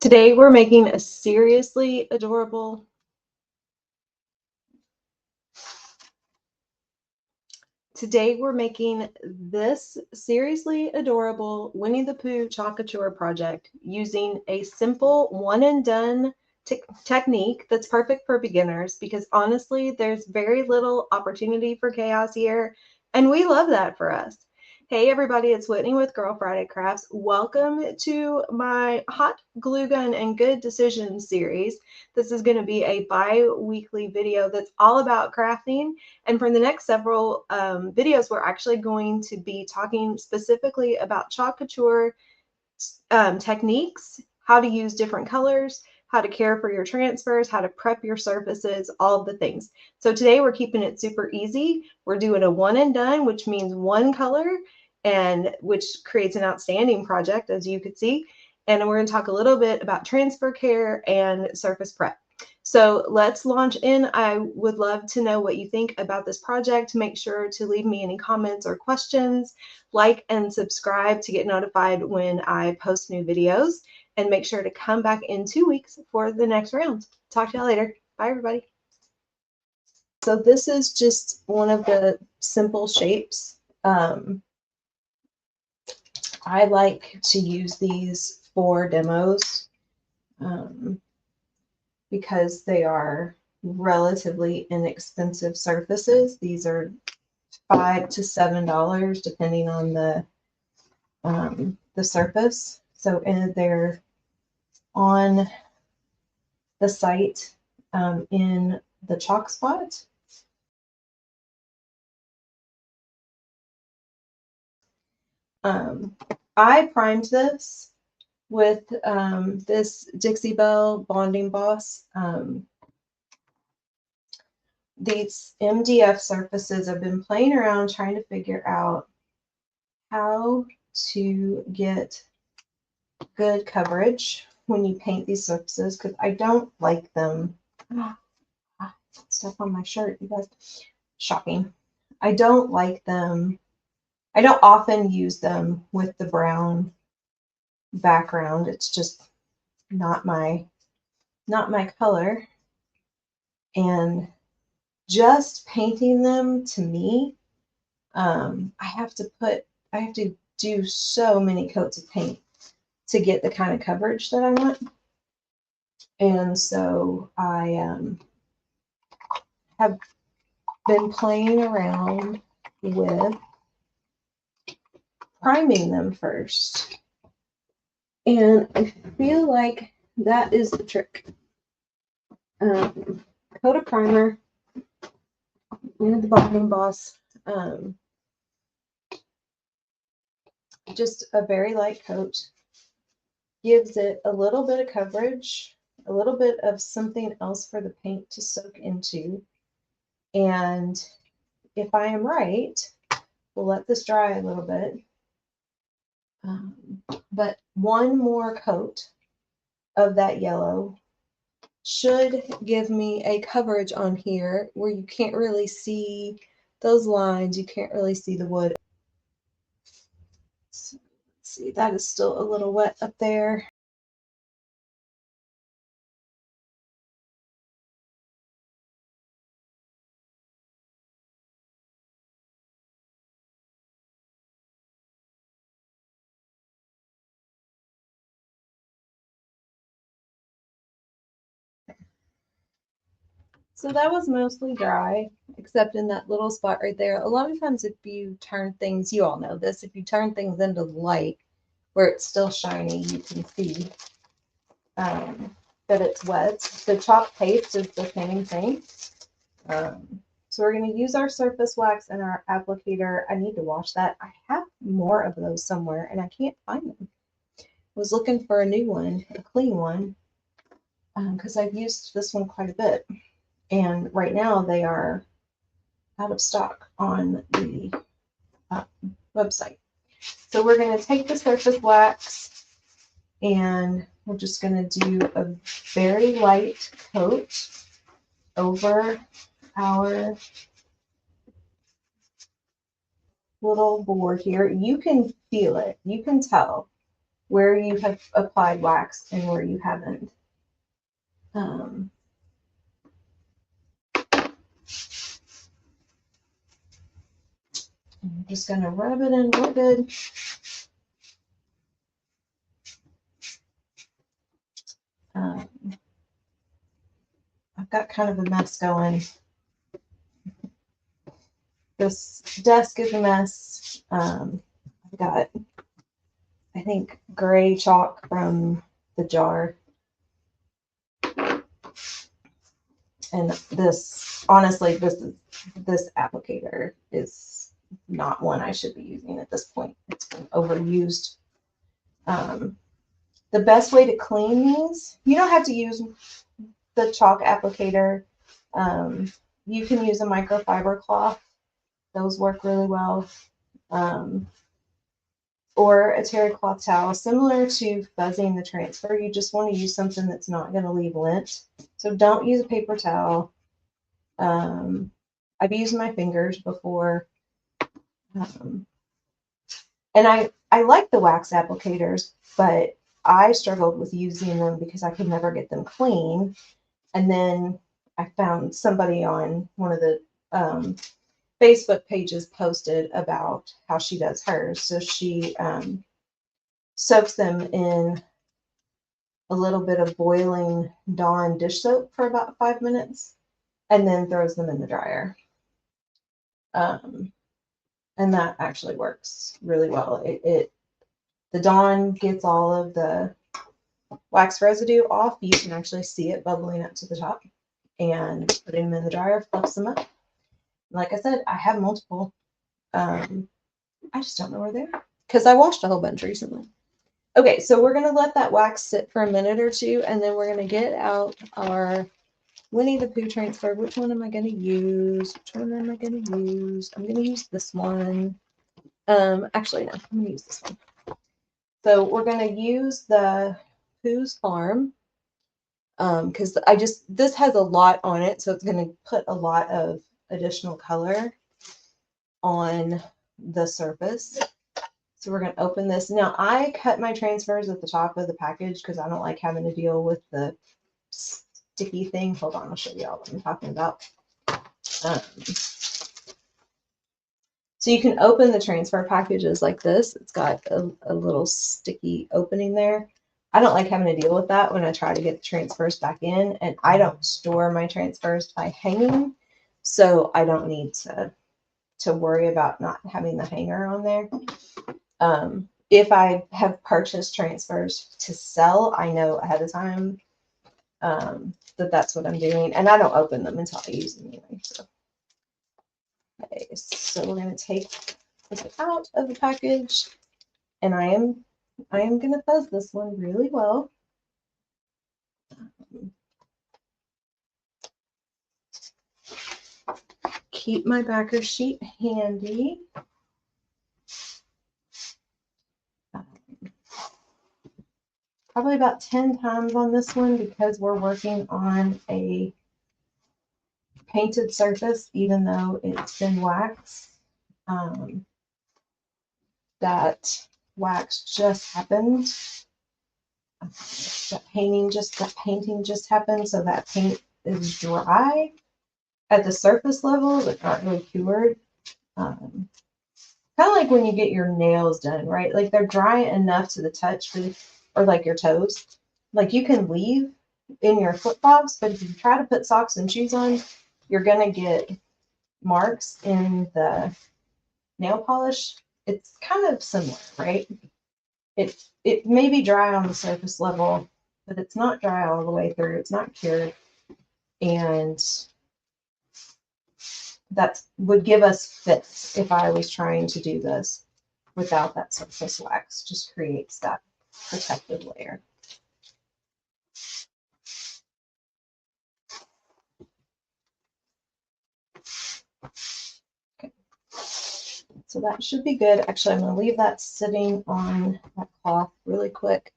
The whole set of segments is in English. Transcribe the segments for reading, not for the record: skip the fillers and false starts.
Today we're making a seriously adorable this seriously adorable Winnie the Pooh Couture project using a simple one and done technique that's perfect for beginners because honestly there's very little opportunity for chaos here, and we love that for us. Hey everybody, it's Whitney with Girl Friday Crafts. Welcome to my Hot Glue Gun and Good Decisions series. This is going to be a bi-weekly video that's all about crafting, and for the next several videos we're actually going to be talking specifically about chalk couture techniques, how to use different colors, how to care for your transfers, how to prep your surfaces, all of the things. So today we're keeping it super easy. We're doing a one and done, which means one color, and which creates an outstanding project, as you could see. And we're going to talk a little bit about transfer care and surface prep. So let's launch in. I would love to know what you think about this project. Make sure to leave me any comments or questions. Like and subscribe to get notified when I post new videos. And make sure to come back in 2 weeks for the next round. Talk to y'all later. Bye, everybody. So this is just one of the simple shapes. I like to use these for demos because they are relatively inexpensive surfaces. These are $5 to $7 depending on the surface. So and they're on the site in the chalk spot. I primed this with this Dixie Belle Bonding Boss. These MDF surfaces, I've been playing around trying to figure out how to get good coverage when you paint these surfaces because I don't like them. Stuff on my shirt, you guys. Shocking. I don't like them. I don't often use them with the brown background. It's just not my color. And just painting them, to me, I have to do so many coats of paint to get the kind of coverage that I want. And so I have been playing around with priming them first. And I feel like that is the trick. Coat of primer in the Bonding Boss. Just a very light coat. Gives it a little bit of coverage, a little bit of something else for the paint to soak into. And if I am right, we'll let this dry a little bit. But one more coat of that yellow should give me a coverage on here where you can't really see those lines, you can't really see the wood. So, let's see, that is still a little wet up there. So that was mostly dry, except in that little spot right there. A lot of times if you turn things, you all know this, if you turn things into the light where it's still shiny, you can see that it's wet. The chalk paste is the same thing. So we're going to use our surface wax and our applicator. I need to wash that. I have more of those somewhere and I can't find them. I was looking for a new one, a clean one, because I've used this one quite a bit. And right now they are out of stock on the website. So we're going to take the surface wax and we're just going to do a very light coat over our little board here. You can feel it. You can tell where you have applied wax and where you haven't. I'm just going to rub it in real good. I've got kind of a mess going. This desk is a mess. I've got, I think, gray chalk from the jar. And this, honestly, this applicator is not one I should be using at this point. It's been overused. The best way to clean these, you don't have to use the chalk applicator. You can use a microfiber cloth. Those work really well. Or a terry cloth towel, similar to fuzzing the transfer. You just want to use something that's not going to leave lint. So don't use a paper towel. I've used my fingers before. And I like the wax applicators, but I struggled with using them because I could never get them clean. And then I found somebody on one of the Facebook pages posted about how she does hers. So she soaks them in a little bit of boiling Dawn dish soap for about 5 minutes and then throws them in the dryer. And that actually works really well. The Dawn gets all of the wax residue off. You can actually see it bubbling up to the top. And putting them in the dryer fluffs them up. Like I said, I have multiple. I just don't know where they are because I washed a whole bunch recently. Okay, so we're going to let that wax sit for a minute or two, and then we're going to get out our Winnie the Pooh transfer. Which one am I going to use? Which one am I going to use? I'm going to use this one. Actually, no, I'm going to use this one. So we're going to use the Pooh's Farm because this has a lot on it, so it's going to put a lot of additional color on the surface. So we're going to open this. Now, I cut my transfers at the top of the package because I don't like having to deal with the sticky thing. Hold on, I'll show you all what I'm talking about. So you can open the transfer packages like this. It's got a little sticky opening there. I don't like having to deal with that when I try to get the transfers back in, and I don't store my transfers by hanging, so I don't need to worry about not having the hanger on there. If I have purchased transfers to sell, I know ahead of time that that's what I'm doing, and I don't open them until I use them anyway. So, okay, so we're going to take this out of the package, and I am going to fuzz this one really well. Keep my backer sheet handy. Probably about 10 times on this one because we're working on a painted surface, even though it's been waxed. That wax just happened. That painting just happened, so that paint is dry at the surface level, but not really cured. Kind of like when you get your nails done, right? Like they're dry enough to the touch, or like your toes. Like you can leave in your flip-flops, but if you try to put socks and shoes on, you're gonna get marks in the nail polish. It's kind of similar, right? It may be dry on the surface level, but it's not dry all the way through. It's not cured, and that would give us fits if I was trying to do this without that surface wax. Just creates that protective layer. Okay. So that should be good. Actually, I'm going to leave that sitting on that cloth really quick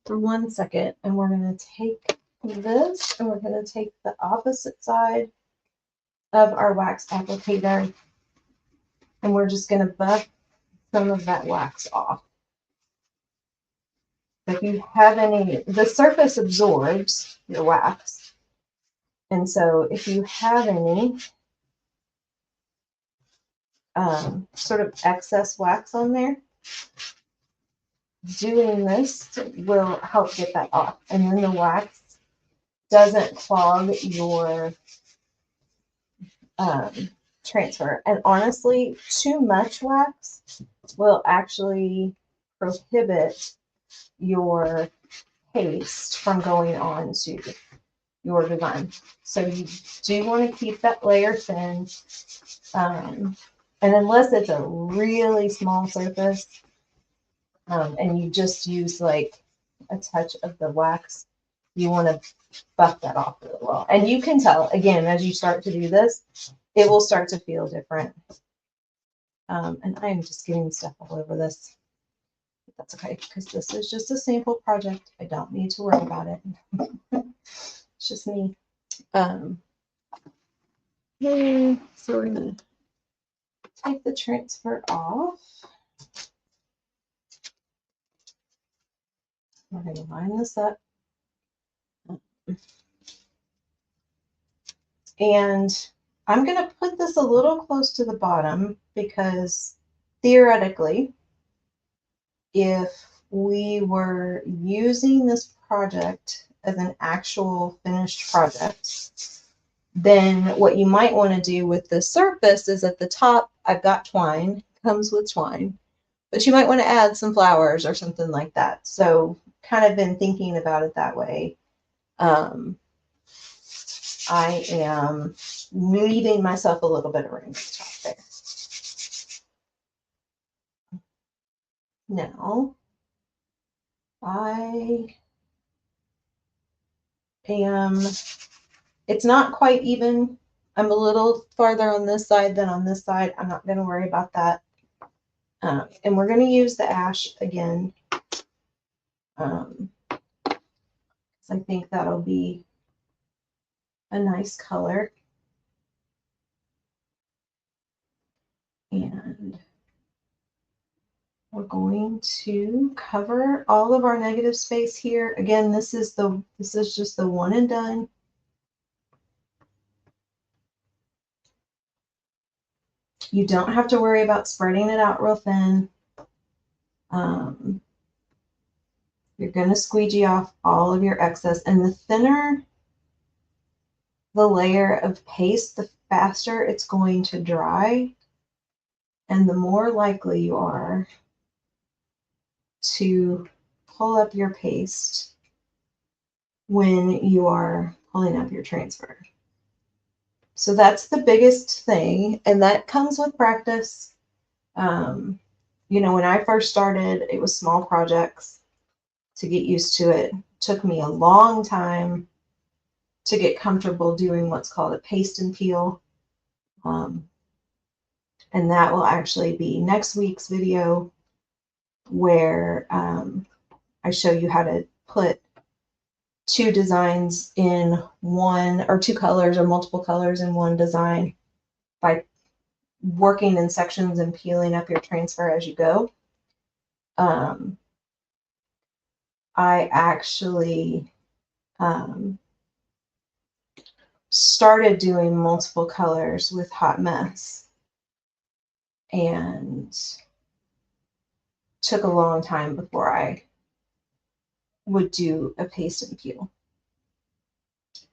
for 1 second, and we're going to take this and we're going to take the opposite side of our wax applicator, and we're just going to buff some of that wax off. If you have any, the surface absorbs your wax. And so if you have any sort of excess wax on there, doing this will help get that off. And then the wax doesn't clog your transfer. And honestly, too much wax will actually prohibit your paste from going on to your design. So you do want to keep that layer thin. And unless it's a really small surface, and you just use like a touch of the wax, you want to buff that off really well. And you can tell, again, as you start to do this, it will start to feel different. And I am just getting stuff all over this. But that's okay, because this is just a sample project. I don't need to worry about it. It's just me. So we're going to take the transfer off. We're going to line this up. And I'm going to put this a little close to the bottom because theoretically, if we were using this project as an actual finished project, then what you might want to do with the surface is at the top, I've got twine, comes with twine, but you might want to add some flowers or something like that. So kind of been thinking about it that way. I am leaving myself a little bit of room at the top there. Now, I am, it's not quite even. I'm a little farther on this side than on this side. I'm not going to worry about that. And we're going to use the ash again. I think that'll be a nice color. And we're going to cover all of our negative space here. Again, this is just the one and done. You don't have to worry about spreading it out real thin. You're going to squeegee off all of your excess, and the thinner the layer of paste, the faster it's going to dry, and the more likely you are to pull up your paste when you are pulling up your transfer. So that's the biggest thing, and that comes with practice. You know, when I first started, it was small projects to get used to it. It took me a long time to get comfortable doing what's called a paste and peel. And that will actually be next week's video, where I show you how to put two designs in one, or two colors or multiple colors in one design by working in sections and peeling up your transfer as you go. I actually started doing multiple colors with Hot Mess, and took a long time before I would do a paste and peel.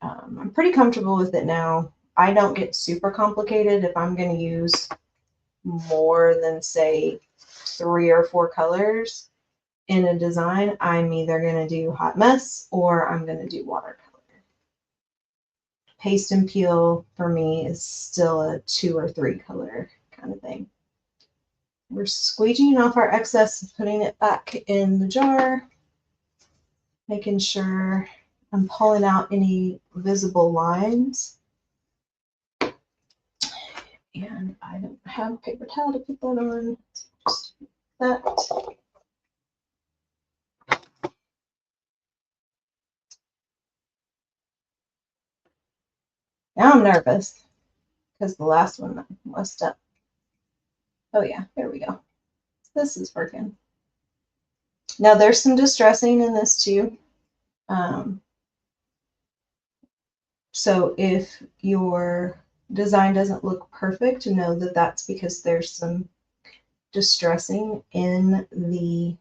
I'm pretty comfortable with it now. I don't get super complicated if I'm going to use more than, say, 3 or 4 colors in a design. I'm either going to do Hot Mess or I'm going to do watercolor. Paste and peel for me is still a 2 or 3 color kind of thing. We're squeegeeing off our excess and putting it back in the jar, making sure I'm pulling out any visible lines. And I don't have a paper towel to put that on. Just that. Now I'm nervous because the last one messed up. Oh yeah, there we go. This is working. Now there's some distressing in this too. So if your design doesn't look perfect, know that that's because there's some distressing in the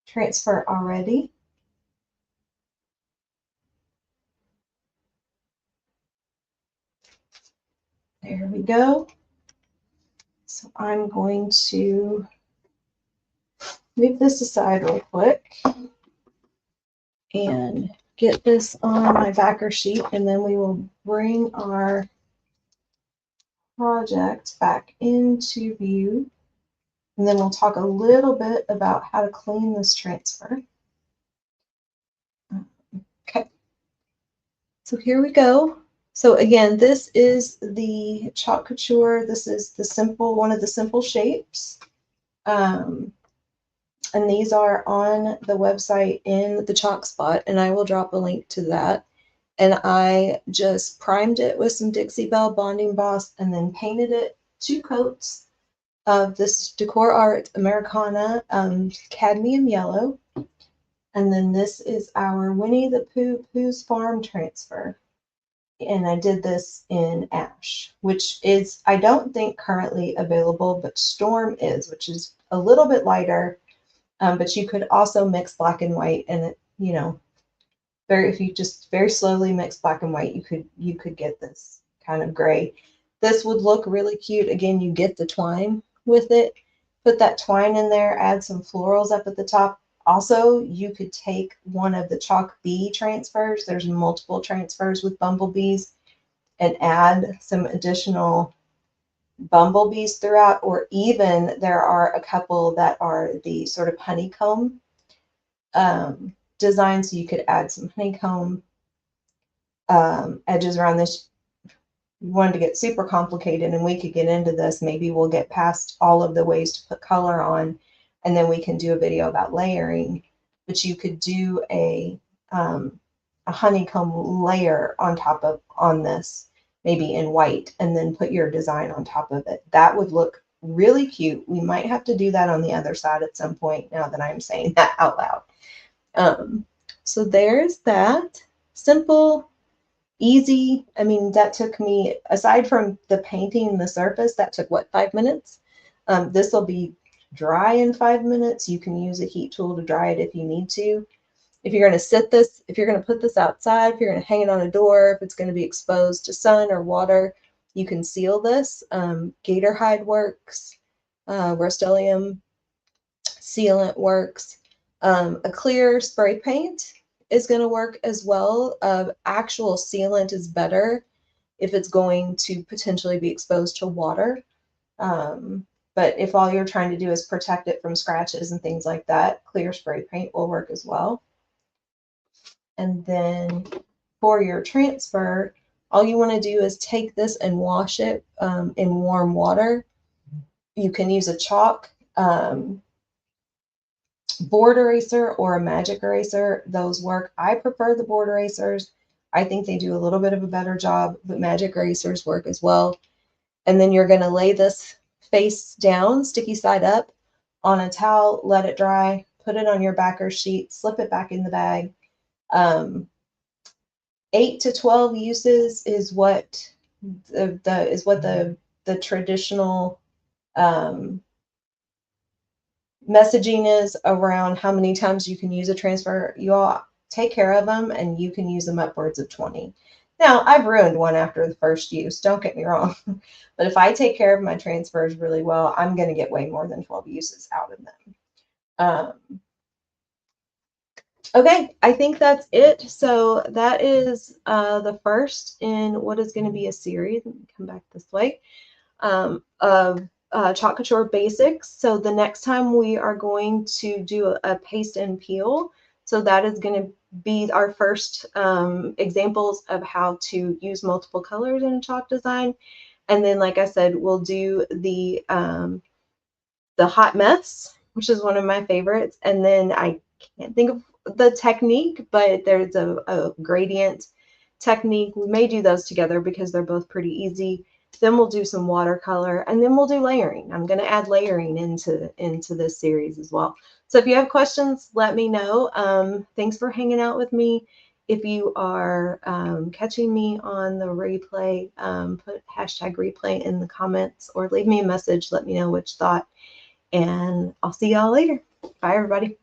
transfer already. There we go. So I'm going to move this aside real quick and get this on my backer sheet, and then we will bring our project back into view, and then we'll talk a little bit about how to clean this transfer. Okay, so here we go. So again, this is the Chalk Couture. This is the simple, one of the simple shapes. And these are on the website in the chalk spot, and I will drop a link to that. And I just primed it with some Dixie Belle bonding emboss and then painted it 2 coats of this Decor Art Americana cadmium yellow. And then this is our Winnie the Pooh Pooh's Farm transfer. And I did this in ash, which is, I don't think currently available, but Storm is, which is a little bit lighter. But you could also mix black and white, and it, you know, if you just very slowly mix black and white, you could get this kind of gray. This would look really cute. Again, you get the twine with it. Put that twine in there, add some florals up at the top. Also, you could take one of the chalk bee transfers. There's multiple transfers with bumblebees, and add some additional bumblebees throughout, or even there are a couple that are the sort of honeycomb design, so you could add some honeycomb edges around this. You wanted to get super complicated, and we could get into this. Maybe we'll get past all of the ways to put color on, and then we can do a video about layering. But you could do a honeycomb layer on this, maybe in white, and then put your design on top of it. That would look really cute. We might have to do that on the other side at some point, now that I'm saying that out loud. So there's that. Simple, easy. I mean, that took me, aside from the painting the surface, that took what, 5 minutes? This will be dry in 5 minutes. You can use a heat tool to dry it if you need to. If you're going to if you're going to put this outside, if you're going to hang it on a door, if it's going to be exposed to sun or water, you can seal this. Gator hide works, Rust-Oleum sealant works. A clear spray paint is going to work as well. Actual sealant is better if it's going to potentially be exposed to water. But if all you're trying to do is protect it from scratches and things like that, clear spray paint will work as well. And then for your transfer, all you want to do is take this and wash it in warm water. You can use a chalk board eraser or a magic eraser. Those work. I prefer the board erasers. I think they do a little bit of a better job, but magic erasers work as well. And then you're going to lay this face down, sticky side up, on a towel, let it dry, put it on your backer sheet, slip it back in the bag. 8 to 12 uses is what the traditional messaging is around how many times you can use a transfer. You all take care of them, and you can use them upwards of 20. Now, I've ruined one after the first use, don't get me wrong, but if I take care of my transfers really well, I'm going to get way more than 12 uses out of them. Okay, I think that's it. So that is the first in what is going to be a series. Let me come back this way, of Chalk Couture basics. So the next time we are going to do a paste and peel. So that is going to be our first examples of how to use multiple colors in a chalk design. And then, like I said, we'll do the hot mess, which is one of my favorites. And then I can't think of the technique, but there's a gradient technique. We may do those together because they're both pretty easy. Then we'll do some watercolor, and then we'll do layering. I'm going to add layering into this series as well. So if you have questions, let me know. Thanks for hanging out with me. If you are catching me on the replay, put hashtag replay in the comments or leave me a message. Let me know which thought. And I'll see y'all later. Bye, everybody.